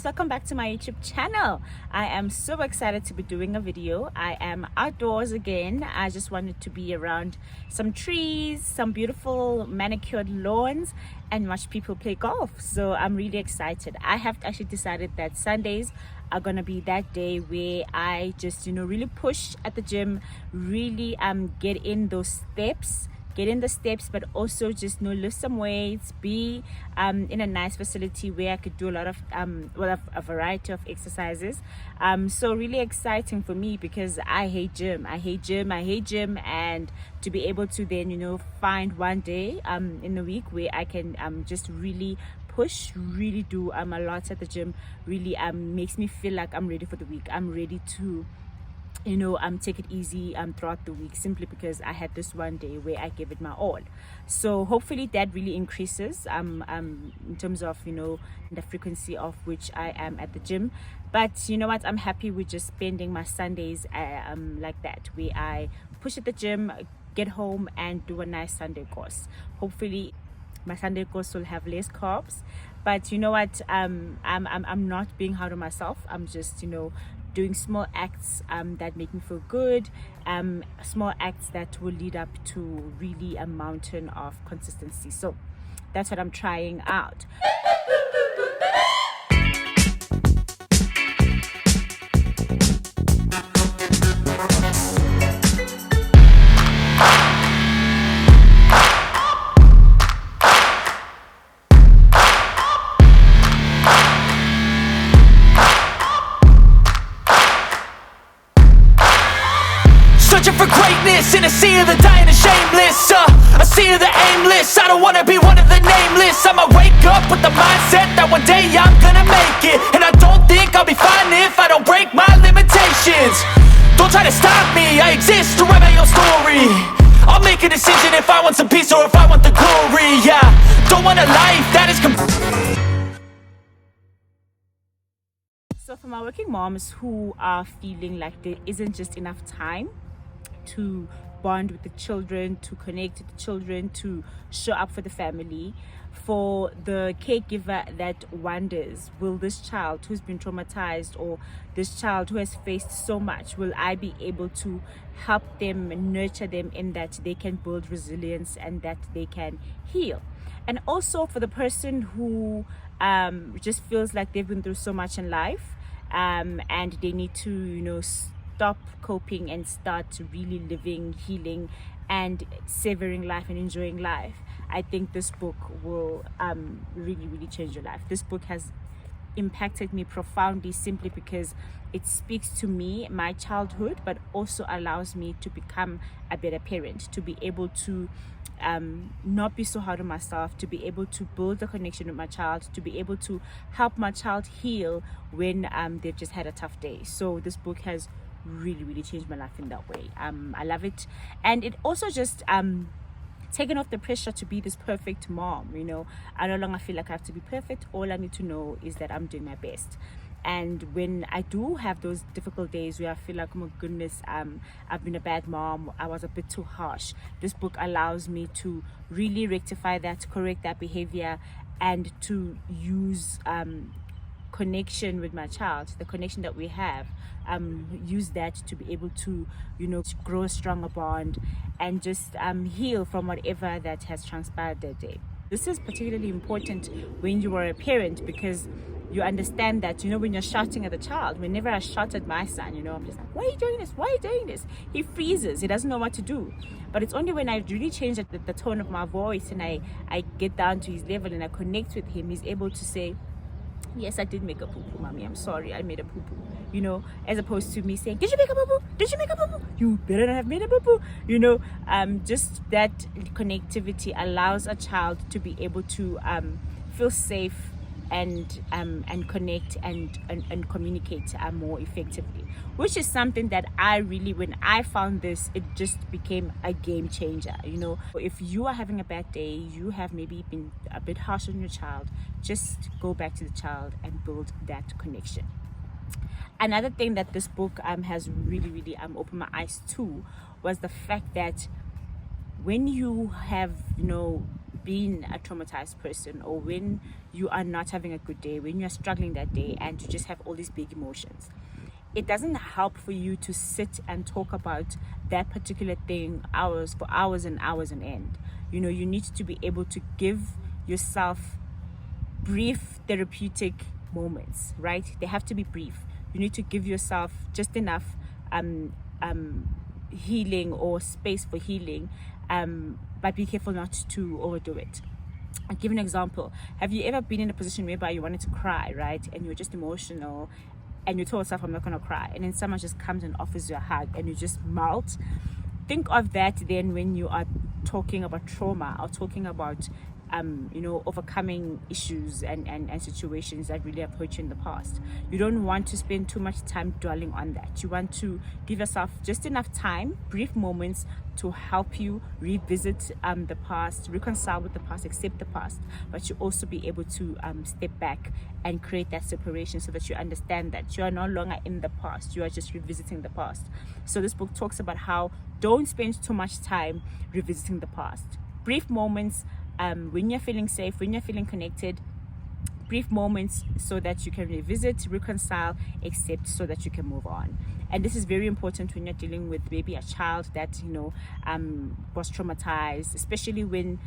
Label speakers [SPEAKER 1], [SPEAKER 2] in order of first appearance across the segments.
[SPEAKER 1] welcome back to my YouTube channel. I am so excited to be doing a video. I am outdoors again. I just wanted to be around some trees, some beautiful manicured lawns, and watch people play golf. So I'm really excited. I have actually decided that Sundays are gonna be that day where I just really push at the gym, really get in those steps, but also just lift some weights, be in a nice facility where I could do a lot of a variety of exercises. So really exciting for me because I hate gym, and to be able to then find one day in the week where I can just really push, really do a lot at the gym, really makes me feel like I'm ready for the week. I'm ready to take it easy throughout the week, simply because I had this one day where I gave it my all. So hopefully that really increases in terms of the frequency of which I am at the gym. But you know what, I'm happy with just spending my Sundays like that, where I push at the gym, get home and do a nice Sunday course. Hopefully my Sunday course will have less carbs, but you know what, I'm not being hard on myself. I'm just doing small acts that make me feel good, small acts that will lead up to really a mountain of consistency. So that's what I'm trying out.
[SPEAKER 2] Searching for greatness in a sea of the dying and shameless, a sea of the aimless. I don't wanna be one of the nameless. I'ma wake up with the mindset that one day I'm gonna make it, and I don't think I'll be fine if I don't break my limitations. Don't try to stop me, I exist to write my own story. I'll make a decision if I want some peace or if I want the glory. Yeah, don't want a life that is
[SPEAKER 1] So for my working moms who are feeling like there isn't just enough time to bond with the children, to connect with the children, to show up for the family, for the caregiver that wonders, will this child who's been traumatized, or this child who has faced so much, will I be able to help them, nurture them in that they can build resilience and that they can heal? And also for the person who just feels like they've been through so much in life, and they need to stop coping and start really living, healing and savoring life and enjoying life. I think this book will really change your life. This book has impacted me profoundly, simply because it speaks to me, my childhood, but also allows me to become a better parent, to be able to not be so hard on myself, to be able to build a connection with my child, to be able to help my child heal when they've just had a tough day. So this book has really changed my life in that way. I love it, and it also just taken off the pressure to be this perfect mom. I no longer feel like I have to be perfect. All I need to know is that I'm doing my best. And when I do have those difficult days where I feel like, oh my goodness, I've been a bad mom, I was a bit too harsh, this book allows me to really rectify that, to correct that behavior, and to use connection with my child, the connection that we have, use that to be able to grow a stronger bond and just heal from whatever that has transpired that day. This is particularly important when you are a parent, because you understand that when you're shouting at the child, whenever I shout at my son, I'm just like, why are you doing this, why are you doing this? He freezes, he doesn't know what to do. But it's only when I really change the tone of my voice and I get down to his level and I connect with him, he's able to say, yes, I did make a poo-poo, mommy, I'm sorry, I made a poo-poo, as opposed to me saying, did you make a poo-poo? Did you make a poo-poo? You better not have made a poo-poo. Just that connectivity allows a child to be able to feel safe and connect and communicate more effectively, which is something that I really, when I found this, it just became a game changer. If you are having a bad day, you have maybe been a bit harsh on your child, just go back to the child and build that connection. Another thing that this book has really opened my eyes to was the fact that when you have been a traumatized person, or when you are not having a good day, when you're struggling that day and you just have all these big emotions, it doesn't help for you to sit and talk about that particular thing for hours and hours on end. You know, you need to be able to give yourself brief therapeutic moments, right? They have to be brief. You need to give yourself just enough healing or space for healing, but be careful not to overdo it. I'll give an example. Have you ever been in a position whereby you wanted to cry, right? And you're just emotional and you told yourself, I'm not going to cry. And then someone just comes and offers you a hug and you just melt. Think of that then when you are talking about trauma or talking about overcoming issues and situations that really have hurt you in the past. You don't want to spend too much time dwelling on that. You want to give yourself just enough time, brief moments, to help you revisit the past, reconcile with the past, accept the past, but you also be able to step back and create that separation so that you understand that you are no longer in the past, you are just revisiting the past. So this book talks about how don't spend too much time revisiting the past. Brief moments, when you're feeling safe, when you're feeling connected, brief moments so that you can revisit, reconcile, accept, so that you can move on. And this is very important when you're dealing with maybe a child that was traumatized, especially when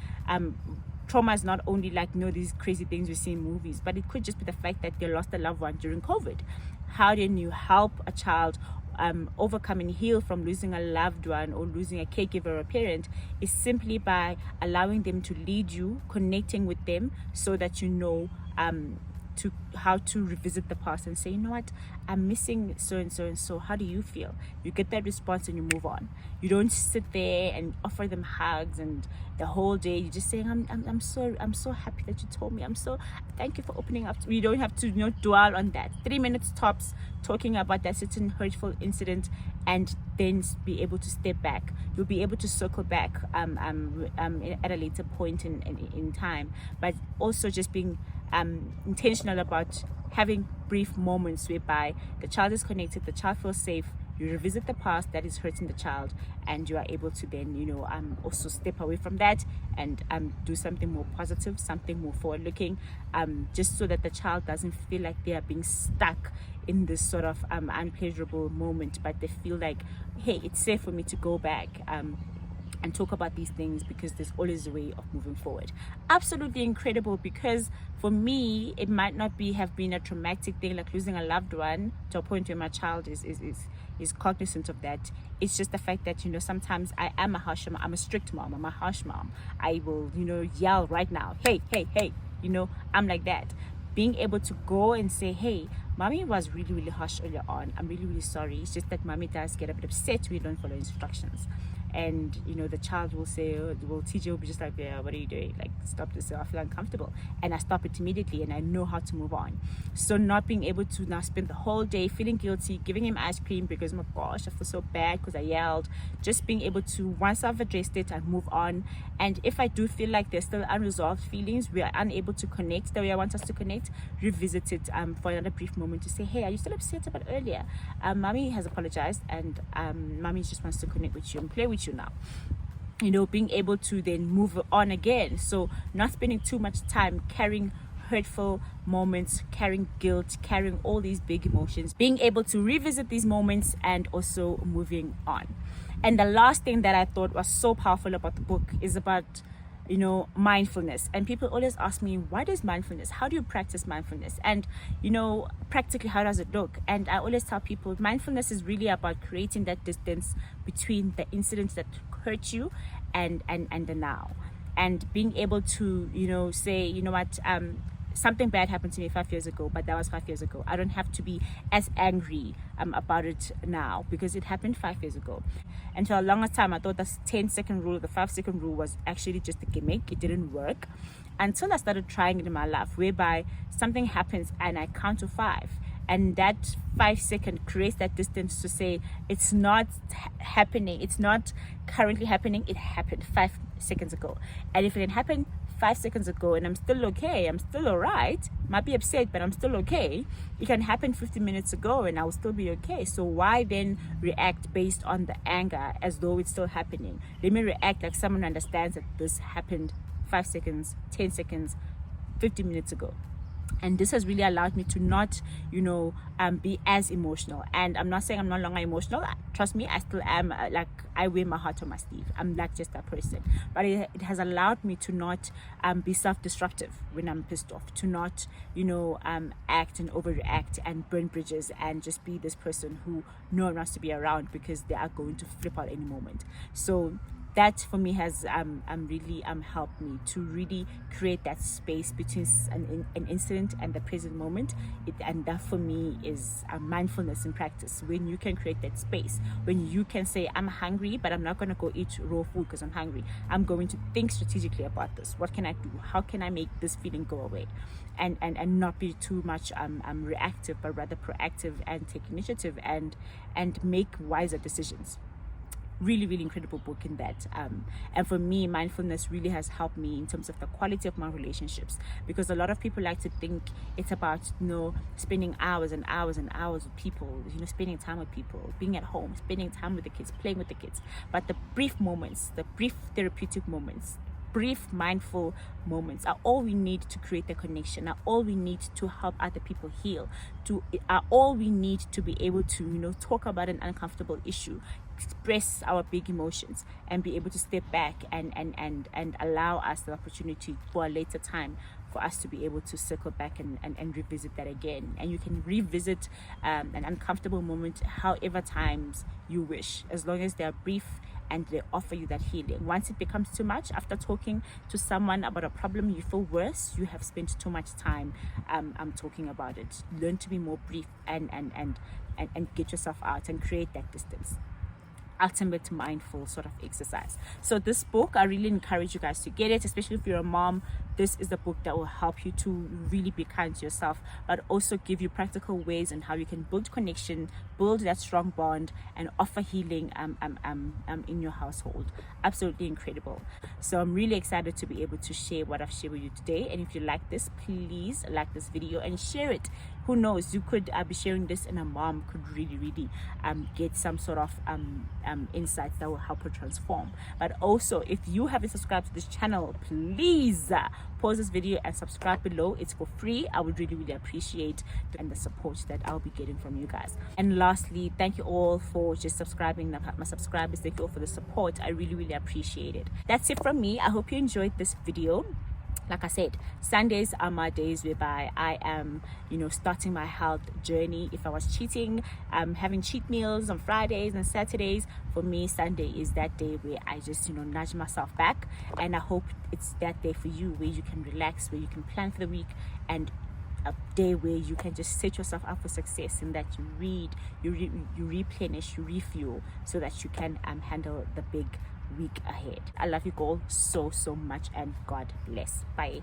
[SPEAKER 1] trauma is not only like these crazy things we see in movies, but it could just be the fact that they lost a loved one during COVID. How can you help a child overcome and heal from losing a loved one or losing a caregiver or a parent? Is simply by allowing them to lead you, connecting with them, so that you know how to revisit the past and say, you know what, I'm missing so and so and so. How do you feel? You get that response and you move on. You don't sit there and offer them hugs and the whole day you're just saying, I'm so happy that you told me. Thank you for opening up to me. You don't have to dwell on that. 3 minutes tops talking about that certain hurtful incident, and then be able to step back. You'll be able to circle back at a later point in time, but also just being intentional about having brief moments whereby the child is connected, the child feels safe. You revisit the past that is hurting the child, and you are able to then also step away from that and do something more positive, something more forward looking, just so that the child doesn't feel like they are being stuck in this sort of unpleasurable moment, but they feel like, hey, it's safe for me to go back and talk about these things, because there's always a way of moving forward. Absolutely incredible, because for me it might not have been a traumatic thing like losing a loved one to a point where my child is cognizant of that. It's just the fact that sometimes I am a harsh mom, I'm a strict mom, I'm a harsh mom. I will yell right now, hey, I'm like that. Being able to go and say, hey, mommy was really, really harsh earlier on. I'm really, really sorry. It's just that mommy does get a bit upset when you don't follow instructions. And the child will say, TJ will be just like, yeah, what are you doing? Like, stop this, I feel uncomfortable. And I stop it immediately, and I know how to move on. So not being able to now spend the whole day feeling guilty, giving him ice cream because, my gosh, I feel so bad because I yelled. Just being able to, once I've addressed it, and move on. And if I do feel like there's still unresolved feelings, we are unable to connect the way I want us to connect, revisit it for another brief moment to say, hey, are you still upset about earlier? Mommy has apologized, and mommy just wants to connect with you and play with you now. Being able to then move on again. So not spending too much time carrying hurtful moments, carrying guilt, carrying all these big emotions, being able to revisit these moments and also moving on. And the last thing that I thought was so powerful about the book is about mindfulness. And people always ask me, what is mindfulness? How do you practice mindfulness? And practically, how does it look? And I always tell people, mindfulness is really about creating that distance between the incidents that hurt you and the now, and being able to say, what, something bad happened to me 5 years ago, but that was 5 years ago. I don't have to be as angry about it now because it happened 5 years ago. And for a longer time, I thought the 10-second rule, the 5-second rule was actually just a gimmick. It didn't work until I started trying it in my life, whereby something happens and I count to 5. And that 5 second creates that distance to say, it's not happening. It's not currently happening. It happened 5 seconds ago. And if it had happened 5 seconds ago and I'm still okay, I'm still all right, might be upset, but I'm still okay, it can happen 15 minutes ago and I will still be okay. So why then react based on the anger as though it's still happening? Let me react like someone understands that this happened 5 seconds, 10 seconds, 15 minutes ago. And this has really allowed me to not, be as emotional. And I'm not saying I'm no longer emotional. Trust me, I still am. I wear my heart on my sleeve. I'm like just that person. But it has allowed me to not be self-destructive when I'm pissed off. To not, act and overreact and burn bridges and just be this person who no one wants to be around because they are going to flip out any moment. So that for me has really helped me to really create that space between an incident and the present moment. And that for me is mindfulness in practice. When you can create that space, when you can say, I'm hungry, but I'm not going to go eat raw food because I'm hungry. I'm going to think strategically about this. What can I do? How can I make this feeling go away? And not be too much reactive, but rather proactive and take initiative and make wiser decisions. Really, really incredible book in that. And for me, mindfulness really has helped me in terms of the quality of my relationships, because a lot of people like to think it's about, spending hours and hours and hours with people, spending time with people, being at home, spending time with the kids, playing with the kids. But the brief moments, the brief therapeutic moments, brief mindful moments are all we need to create the connection, are all we need to help other people heal, are all we need to be able to talk about an uncomfortable issue, express our big emotions, and be able to step back and allow us the opportunity for a later time for us to be able to circle back and revisit that again. And you can revisit an uncomfortable moment however times you wish, as long as they are brief and they offer you that healing. Once it becomes too much, after talking to someone about a problem, you feel worse, you have spent too much time talking about it. Learn to be more brief and get yourself out and create that distance. Ultimate mindful sort of exercise. So this book, I really encourage you guys to get it, especially if you're a mom. This is the book that will help you to really be kind to yourself, but also give you practical ways on how you can build connection, build that strong bond, and offer healing in your household. Absolutely incredible. So I'm really excited to be able to share what I've shared with you today. And if you like this, please like this video and share it. Who knows, you could be sharing this and a mom could really get some sort of insights that will help her transform. But also, if you haven't subscribed to this channel, please pause this video and subscribe below. It's for free. I would really appreciate the support that I'll be getting from you guys. And lastly, thank you all for just subscribing. My subscribers, thank you all for the support. I really appreciate it. That's it from me. I hope you enjoyed this video. Like I said, Sundays are my days whereby I am, starting my health journey. If I was cheating, having cheat meals on Fridays and Saturdays, for me, Sunday is that day where I just, nudge myself back. And I hope it's that day for you where you can relax, where you can plan for the week, and a day where you can just set yourself up for success, in that you read, you replenish, you refuel, so that you can handle the big week ahead. I love you all so much, and God bless. Bye.